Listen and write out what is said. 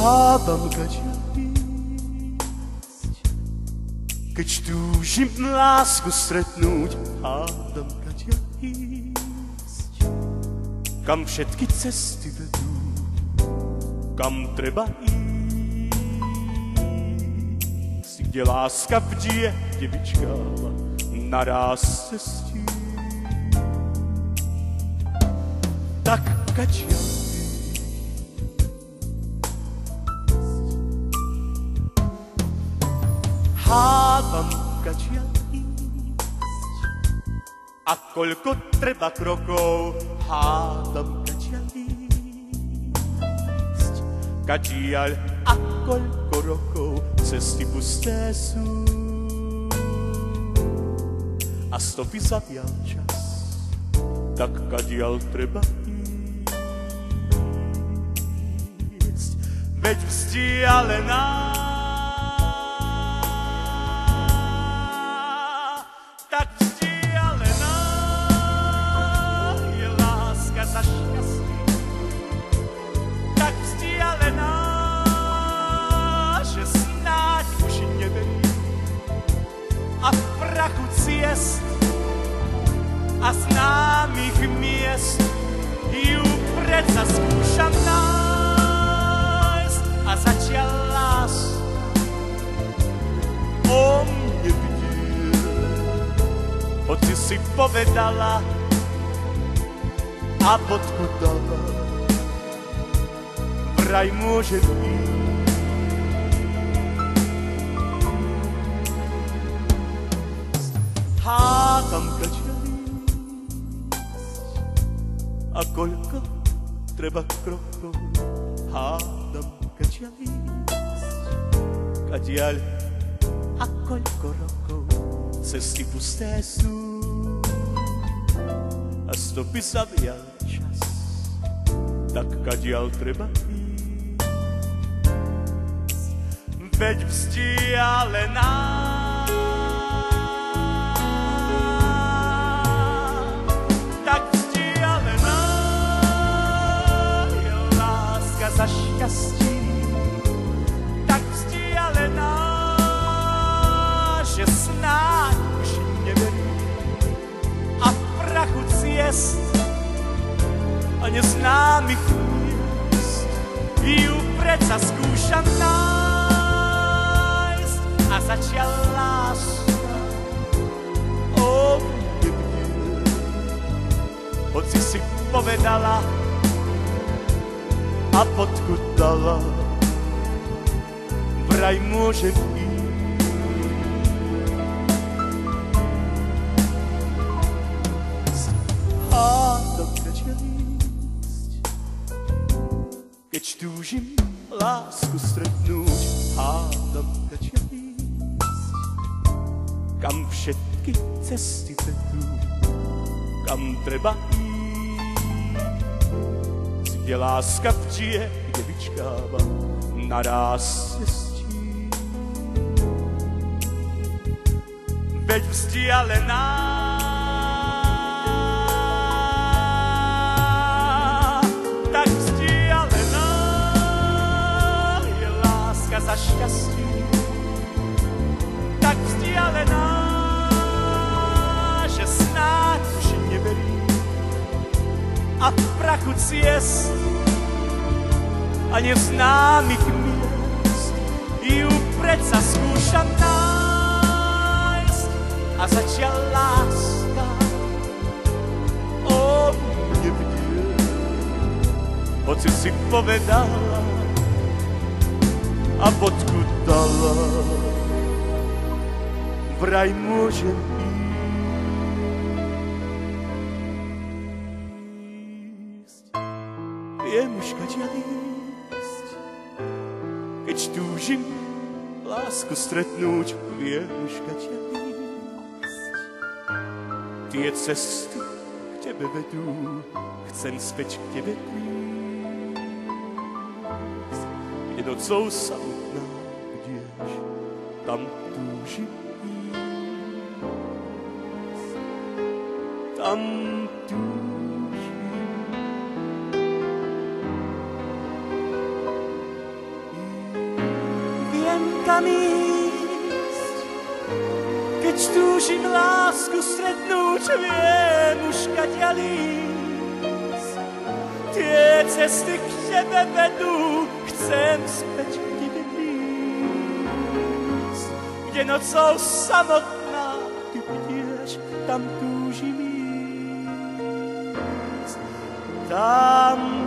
Hádam, kaďa ísť, keď túžim lásku stretnúť. Hádam, kaďa ísť, kam všetky cesty vedú, kam treba ísť, kde láska vžije, kde vyčkáva naraz cestí. Tak kaďa hádam, kaďa ísť, a koľko treba krokov. Hádam, kaďa ísť, kadiaľ a koľko rokov. Cesty pusté sú a stopy zavial čas. Tak kadiaľ treba ísť, veď vzdialená a známych miest ju predsa skúšam nájsť. A zatiaľ láska o mne vie, hoci si povedala a bodku dala, vraj môže byť. Hádam, kaďa a koľko treba krokov. Hádam, kaďa ísť, kadiaľ a koľko rokov. Cesty pusté sú a stopy zavial čas. Tak kadiaľ treba ísť, veď vzdialená za šťastí, tak vzdialená, že snáď už neverím. A v prachu ciest a neznámych miest ju predsa skúšam nájsť. A zatiaľ láska o mne vie, hoci si povedala a bodku dala, vraj môže ísť. Hádam, kaďa ísť, keď túžim lásku stretnúť. Hádam, kaďa ísť, kam všetky cesty vedú, kam treba ísť, kde láska vžije, kde vyčkáva naraz cestí. Veď vzdialená tak vzdialená je láska za šťastí. Tak vzdialená, že snáď už neverím. A v prachu ciest a neznámych miest ju predsa skúšam nájsť. A zatiaľ láska o mne vie, hoci si povedala a bodku dala, vraj môže viem už, kaďa ísť, keď túžim lásku stretnúť. Viem už, kaďa ísť, tie cesty k tebe vedú, chcem späť k tebe prísť. Kde nocou samotná budeš, tam túžim ísť, tam túžim. mám ísť, keď túžim lásku stretnúť, viem už kadiaľ ísť. Tie cesty k tebe vedú, chcem späť k tebe prísť. Kde nocou samotná, ty vidieš, tam túžim ísť. Tam